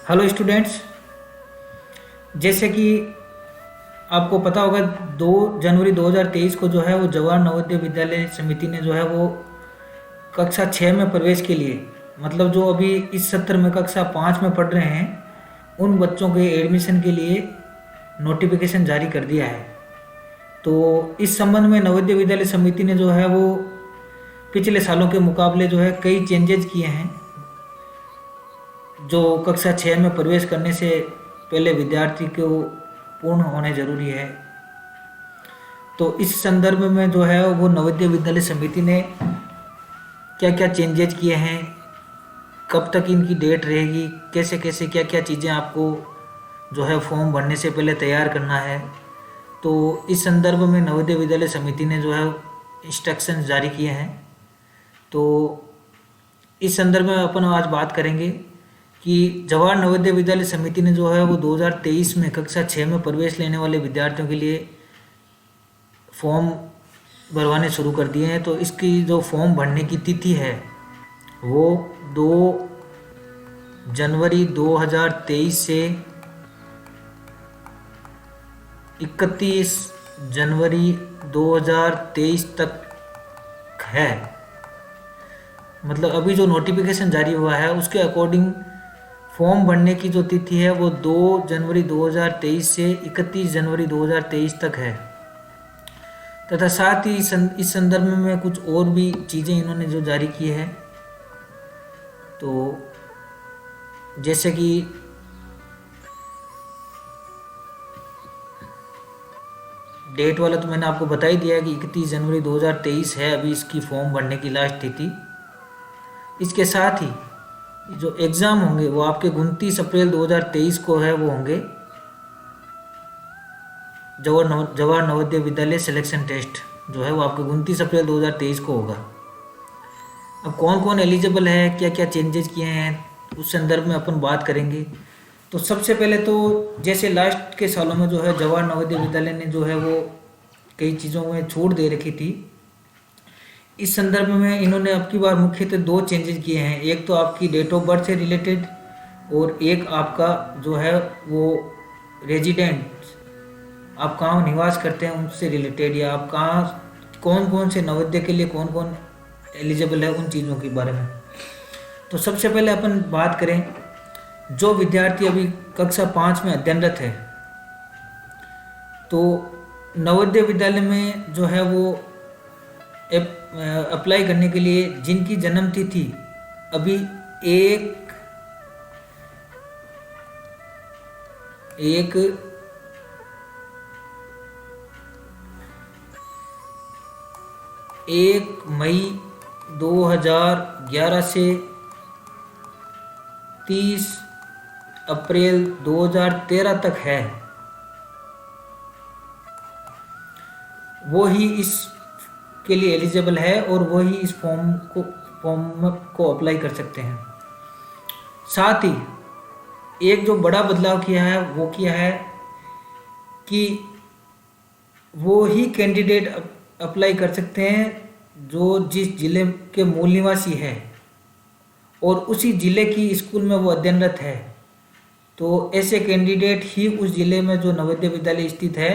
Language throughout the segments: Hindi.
Hello students. जैसे कि आपको पता होगा 2 जनवरी 2023 को जो है वो जवाहर नवोदय विद्यालय समिति ने जो है वो कक्षा 6 में प्रवेश के लिए मतलब जो अभी इस सत्र में कक्षा 5 में पढ़ रहे हैं उन बच्चों के एडमिशन के लिए नोटिफिकेशन जारी कर दिया है। तो इस संबंध में नवोदय विद्यालय समिति ने जो है वो पिछले सालों के मुकाबले जो है कई चेंजेज किए हैं जो कक्षा 6 में प्रवेश करने से पहले विद्यार्थी को पूर्ण होने जरूरी है। तो इस संदर्भ में जो है वो नवोदय विद्यालय समिति ने क्या क्या चेंजेज किए हैं, कब तक इनकी डेट रहेगी, कैसे कैसे क्या क्या चीज़ें आपको जो है फॉर्म भरने से पहले तैयार करना है। तो इस संदर्भ में नवोदय विद्यालय समिति ने जो है इंस्ट्रक्शंस जारी किए हैं। तो इस संदर्भ में अपन आज बात करेंगे कि जवाहर नवोदय विद्यालय समिति ने जो है वो 2023 में कक्षा 6 में प्रवेश लेने वाले विद्यार्थियों के लिए फॉर्म भरवाने शुरू कर दिए हैं। तो इसकी जो फॉर्म भरने की तिथि है वो 2 जनवरी 2023 से 31 जनवरी 2023 तक है। मतलब अभी जो नोटिफिकेशन जारी हुआ है उसके अकॉर्डिंग फॉर्म भरने की जो तिथि है वो 2 जनवरी 2023 से 31 जनवरी 2023 तक है। तथा साथ ही इस संदर्भ में कुछ और भी चीज़ें इन्होंने जो जारी की है। तो जैसे कि डेट वाला तो मैंने आपको बता ही दिया है कि 31 जनवरी 2023 है अभी इसकी फॉर्म भरने की लास्ट तिथि। इसके साथ ही जो एग्ज़ाम होंगे वो आपके 29 अप्रैल 2023 को है वो होंगे जवाहर नवोदय विद्यालय सिलेक्शन टेस्ट जो है वो आपके 29 अप्रैल 2023 को होगा। अब कौन कौन एलिजिबल है, क्या क्या चेंजेस किए हैं उस संदर्भ में अपन बात करेंगे। तो सबसे पहले तो जैसे लास्ट के सालों में जो है जवाहर नवोदय विद्यालय ने जो है वो कई चीज़ों में छूट दे रखी थी। इस संदर्भ में इन्होंने अब की बार मुख्यतः 2 चेंजेस किए हैं। एक तो आपकी डेट ऑफ बर्थ से रिलेटेड और एक आपका जो है वो रेजिडेंट, आप कहाँ निवास करते हैं उनसे रिलेटेड, या आप कहाँ कौन कौन से नवोदय के लिए कौन कौन एलिजिबल है उन चीज़ों के बारे में। तो सबसे पहले अपन बात करें जो विद्यार्थी अभी कक्षा 5 में अध्ययनरत है तो नवोदय विद्यालय में जो है वो अप्लाई करने के लिए जिनकी जन्म तिथि अभी एक 1 मई 2011 से 30 अप्रैल 2013 तक है वो ही इस के लिए एलिजिबल है और वही इस फॉर्म को अप्लाई कर सकते हैं। साथ ही एक जो बड़ा बदलाव किया है वो किया है कि वो ही कैंडिडेट अप्लाई कर सकते हैं जो जिस जिले के मूल निवासी है और उसी जिले की स्कूल में वो अध्ययनरत है। तो ऐसे कैंडिडेट ही उस जिले में जो नवोदय विद्यालय स्थित है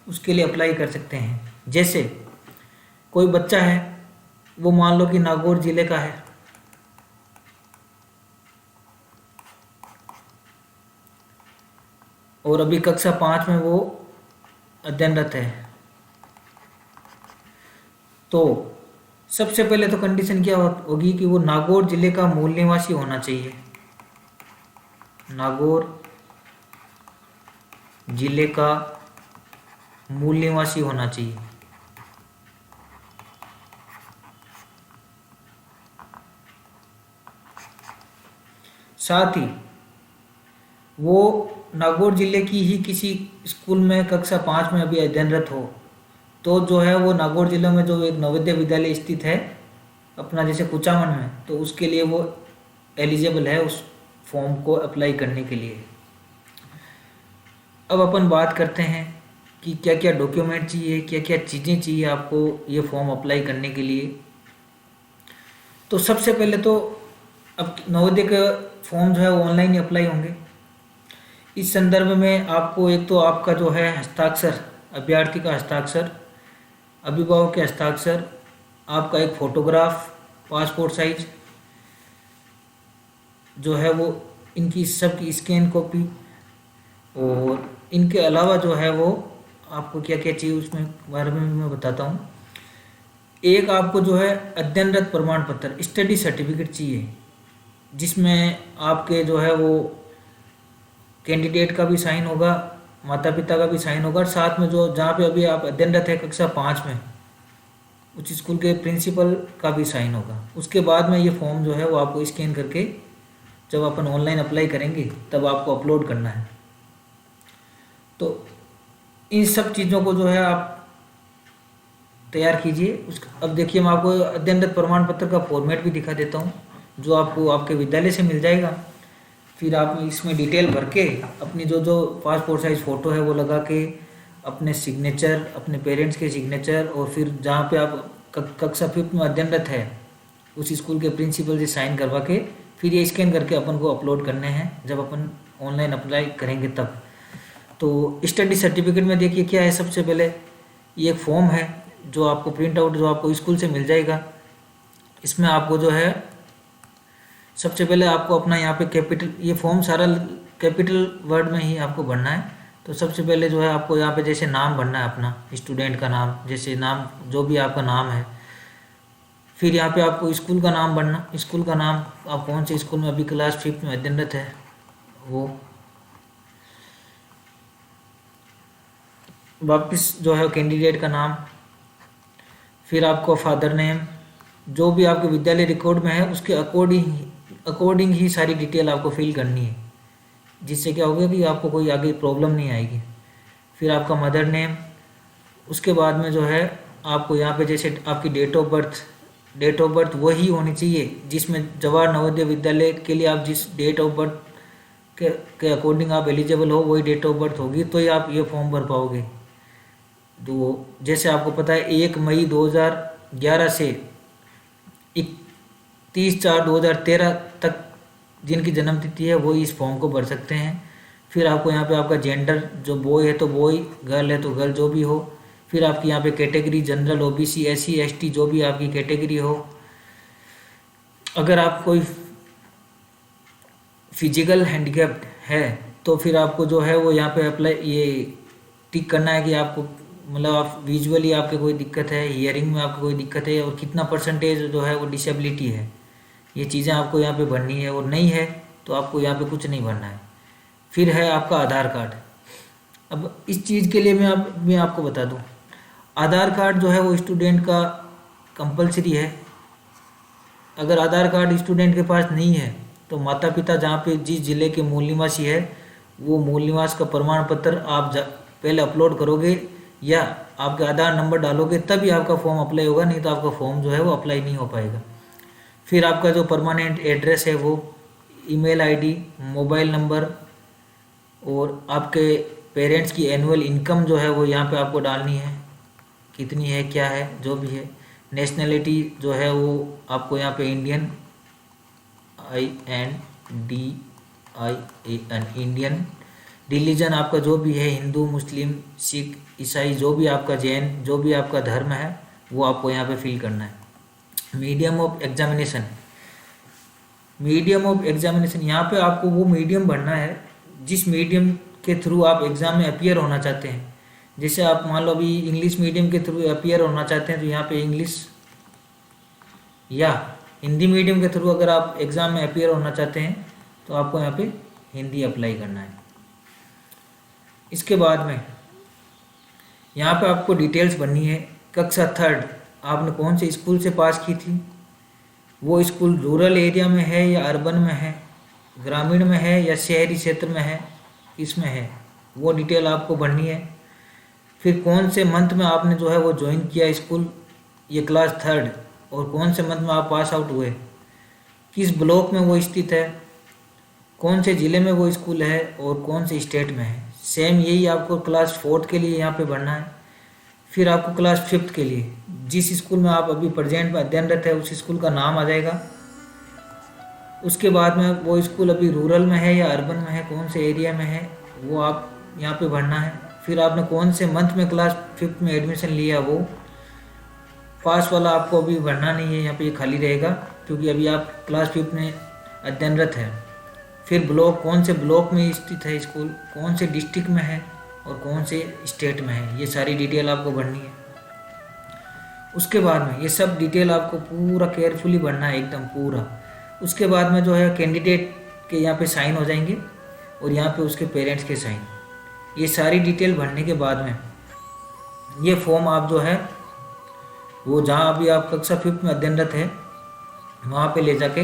उसके लिए अप्लाई कर सकते हैं। जैसे कोई बच्चा है वो मान लो कि नागौर जिले का है और अभी कक्षा 5 में वो अध्ययनरत है। तो सबसे पहले तो कंडीशन क्या होगी कि वो नागौर जिले का मूल निवासी होना चाहिए। नागौर जिले का मूल निवासी होना चाहिए। साथ ही वो नागौर जिले की ही किसी स्कूल में कक्षा 5 में अभी अध्ययनरत हो तो जो है वो नागौर जिले में जो एक नवोदय विद्यालय स्थित है अपना जैसे कुचामन में, तो उसके लिए वो एलिजिबल है उस फॉर्म को अप्लाई करने के लिए। अब अपन बात करते हैं कि क्या क्या डॉक्यूमेंट चाहिए, क्या क्या चीज़ें चाहिए आपको ये फॉर्म अप्लाई करने के लिए। तो सबसे पहले तो अब नवोदय के फॉर्म जो है वो ऑनलाइन ही अप्लाई होंगे। इस संदर्भ में आपको एक तो आपका जो है हस्ताक्षर, अभ्यर्थी का हस्ताक्षर, अभिभावक के हस्ताक्षर, आपका एक फोटोग्राफ, पासपोर्ट साइज जो है वो, इनकी सब की स्कैन कॉपी, और इनके अलावा जो है वो आपको क्या क्या चाहिए उसमें बारे में मैं बताता हूँ। एक आपको जो है अध्ययनरत प्रमाण पत्र, स्टडी सर्टिफिकेट चाहिए, जिसमें आपके जो है वो कैंडिडेट का भी साइन होगा, माता पिता का भी साइन होगा, और साथ में जो जहाँ पे अभी आप अध्ययनरत है कक्षा 5 में, उस स्कूल के प्रिंसिपल का भी साइन होगा। उसके बाद में ये फॉर्म जो है वो आपको स्कैन करके जब अपन ऑनलाइन अप्लाई करेंगे तब आपको अपलोड करना है। तो इन सब चीज़ों को जो है आप तैयार कीजिए। उस अब देखिए मैं आपको अध्ययनरत प्रमाण पत्र का फॉर्मेट भी दिखा देता हूँ, जो आपको आपके विद्यालय से मिल जाएगा। फिर आप इसमें डिटेल भर के अपनी जो जो पासपोर्ट साइज फ़ोटो है वो लगा के अपने सिग्नेचर, अपने पेरेंट्स के सिग्नेचर, और फिर जहाँ पे आप कक्षा 5 में अध्ययनरत है उस स्कूल के प्रिंसिपल से साइन करवा के फिर ये स्कैन करके अपन को अपलोड करने हैं जब अपन ऑनलाइन अप्लाई करेंगे तब। तो स्टडी सर्टिफिकेट में देखिए क्या है, सबसे पहले ये एक फॉर्म है जो आपको प्रिंट आउट जो आपको स्कूल से मिल जाएगा। इसमें आपको जो है सबसे पहले आपको अपना यहाँ पे कैपिटल, ये फॉर्म सारा कैपिटल वर्ड में ही आपको भरना है। तो सबसे पहले जो है आपको यहाँ पे जैसे नाम भरना है अपना, स्टूडेंट का नाम, जैसे नाम जो भी आपका नाम है। फिर यहाँ पे आपको स्कूल का नाम भरना, स्कूल का नाम आप कौन से स्कूल में अभी क्लास 5 में अध्ययनरत है वो। वापस जो है कैंडिडेट का नाम, फिर आपको फादर नेम, जो भी आपके विद्यालय रिकॉर्ड में है उसके अकॉर्डिंग ही सारी डिटेल आपको फिल करनी है, जिससे क्या होगा कि आपको कोई आगे प्रॉब्लम नहीं आएगी। फिर आपका मदर नेम, उसके बाद में जो है आपको यहाँ पे जैसे आपकी डेट ऑफ बर्थ वही होनी चाहिए जिसमें जवाहर नवोदय विद्यालय के लिए आप जिस डेट ऑफ बर्थ के अकॉर्डिंग आप एलिजिबल हो वही डेट ऑफ बर्थ होगी, तो ही आप ये फॉर्म भर पाओगे। तो जैसे आपको पता है 1 मई 2011 से 30/4/2013 तक जिनकी जन्म तिथि है वो इस फॉर्म को भर सकते हैं। फिर आपको यहाँ पे आपका जेंडर, जो बॉय है तो बॉय, गर्ल है तो गर्ल, जो भी हो। फिर आपकी यहाँ पे category general, OBC, SC, ST, जो भी आपकी कैटेगरी हो। अगर आप कोई फिजिकल हैंडीकैप्ड है तो फिर आपको जो है वो यहाँ पे अप्लाई ये टिक करना है कि आपको मतलब आप विजुअली आपके कोई दिक्कत है, हियरिंग में आपको कोई दिक्कत है, और कितना परसेंटेज जो है वो डिसेबिलिटी है। ये चीज़ें आपको यहाँ पे भरनी है, और नहीं है तो आपको यहाँ पे कुछ नहीं भरना है। फिर है आपका आधार कार्ड। अब इस चीज़ के लिए मैं आपको बता दूँ, आधार कार्ड जो है वो स्टूडेंट का कंपलसरी है। अगर आधार कार्ड स्टूडेंट के पास नहीं है तो माता पिता जहाँ पे जिस ज़िले के मूल निवासी है वो मूल निवास का प्रमाण पत्र आप पहले अपलोड करोगे या आपके आधार नंबर डालोगे तभी आपका फॉर्म अप्लाई होगा, नहीं तो आपका फॉर्म जो है वो अप्लाई नहीं हो पाएगा। फिर आपका जो परमानेंट एड्रेस है वो, ईमेल आईडी, मोबाइल नंबर, और आपके पेरेंट्स की एनुअल इनकम जो है वो यहाँ पे आपको डालनी है, कितनी है क्या है जो भी है। नेशनैलिटी जो है वो आपको यहाँ पे इंडियन, INDIAN, इंडियन। रिलीजन आपका जो भी है, हिंदू, मुस्लिम, सिख, ईसाई, जो भी आपका जैन, जो भी आपका धर्म है वो आपको यहाँ पे फिल करना है। मीडियम ऑफ एग्जामिनेशन, यहाँ पे आपको वो मीडियम भरना है जिस मीडियम के थ्रू आप एग्ज़ाम में अपीयर होना चाहते हैं। जैसे आप मान लो अभी इंग्लिश मीडियम के थ्रू अपीयर होना चाहते हैं तो यहाँ पे इंग्लिश, या हिंदी मीडियम के थ्रू अगर आप एग्ज़ाम में अपीयर होना चाहते हैं तो आपको यहाँ पे हिंदी अप्लाई करना है। इसके बाद में यहाँ पे आपको डिटेल्स भरनी है। कक्षा 3 आपने कौन से स्कूल से पास की थी, वो स्कूल रूरल एरिया में है या अर्बन में है, ग्रामीण में है या शहरी क्षेत्र में है, इसमें है, वो डिटेल आपको भरनी है। फिर कौन से मंथ में आपने जो है वो ज्वाइन किया स्कूल, ये क्लास 3, और कौन से मंथ में आप पास आउट हुए, किस ब्लॉक में वो स्थित है, कौन से ज़िले में वो स्कूल है, और कौन से स्टेट में है। सेम यही आपको क्लास 4 के लिए यहाँ पे भरना है। फिर आपको क्लास 5 के लिए जिस स्कूल में आप अभी प्रेजेंट में अध्ययनरत है उस स्कूल का नाम आ जाएगा। उसके बाद में वो स्कूल अभी रूरल में है या अर्बन में है, कौन से एरिया में है, वो आप यहाँ पे भरना है। फिर आपने कौन से मंथ में क्लास 5th में एडमिशन लिया, वो पास वाला आपको अभी भरना नहीं है, यहाँ पे ये खाली रहेगा क्योंकि अभी आप क्लास 5th में अध्ययनरत है। फिर ब्लॉक, कौन से ब्लॉक में स्थित है स्कूल, कौन से डिस्ट्रिक्ट में है और कौन से स्टेट में है, ये सारी डिटेल आपको भरनी है। उसके बाद में ये सब डिटेल आपको पूरा केयरफुली भरना है, एकदम पूरा। उसके बाद में जो है कैंडिडेट के यहाँ पे साइन हो जाएंगे और यहाँ पे उसके पेरेंट्स के साइन। ये सारी डिटेल भरने के बाद में ये फॉर्म आप जो है वो जहाँ अभी आप कक्षा 5th में अध्ययनरत है वहाँ पे ले जाके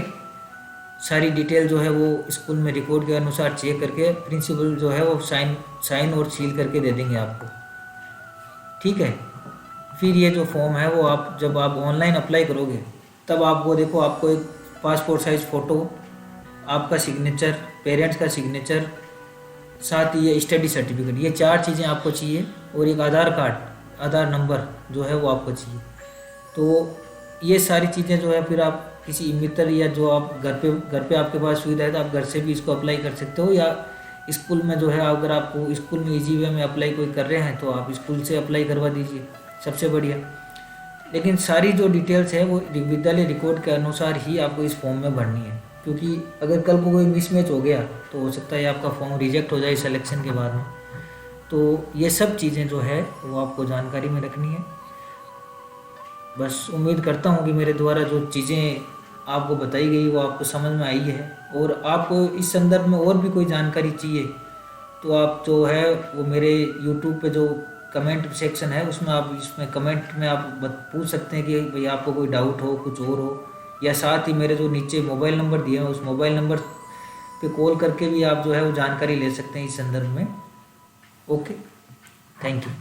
सारी डिटेल जो है वो स्कूल में रिकॉर्ड के अनुसार चेक करके प्रिंसिपल जो है वो साइन और सील करके दे देंगे आपको, ठीक है। फिर ये जो फॉर्म है वो आप जब आप ऑनलाइन अप्लाई करोगे तब आप वो देखो, आपको एक पासपोर्ट साइज़ फ़ोटो, आपका सिग्नेचर, पेरेंट्स का सिग्नेचर, साथ ही ये स्टडी सर्टिफिकेट, ये 4 चीज़ें आपको चाहिए और एक आधार कार्ड, आधार नंबर जो है वो आपको चाहिए। तो ये सारी चीज़ें जो है फिर आप किसी मित्र या जो आप घर पे आपके पास सुविधा है तो आप घर से भी इसको अप्लाई कर सकते हो, या स्कूल में जो है अगर आपको स्कूल में इजी वे में अप्लाई कोई कर रहे हैं तो आप स्कूल से अप्लाई करवा दीजिए, सबसे बढ़िया। लेकिन सारी जो डिटेल्स है वो विद्यालय रिकॉर्ड के अनुसार ही आपको इस फॉर्म में भरनी है, क्योंकि अगर कल को कोई मिसमैच हो गया तो हो सकता है आपका फॉर्म रिजेक्ट हो जाए सिलेक्शन के बाद में। तो ये सब चीज़ें जो है वो आपको जानकारी में रखनी है। बस उम्मीद करता हूँ कि मेरे द्वारा जो चीज़ें आपको बताई गई वो आपको समझ में आई है, और आपको इस संदर्भ में और भी कोई जानकारी चाहिए तो आप जो है वो मेरे YouTube पे जो कमेंट सेक्शन है उसमें आप इसमें कमेंट में आप पूछ सकते हैं कि भाई आपको कोई डाउट हो, कुछ और हो, या साथ ही मेरे जो नीचे मोबाइल नंबर दिए हैं उस मोबाइल नंबर पे कॉल करके भी आप जो है वो जानकारी ले सकते हैं इस संदर्भ में। Okay, thank you.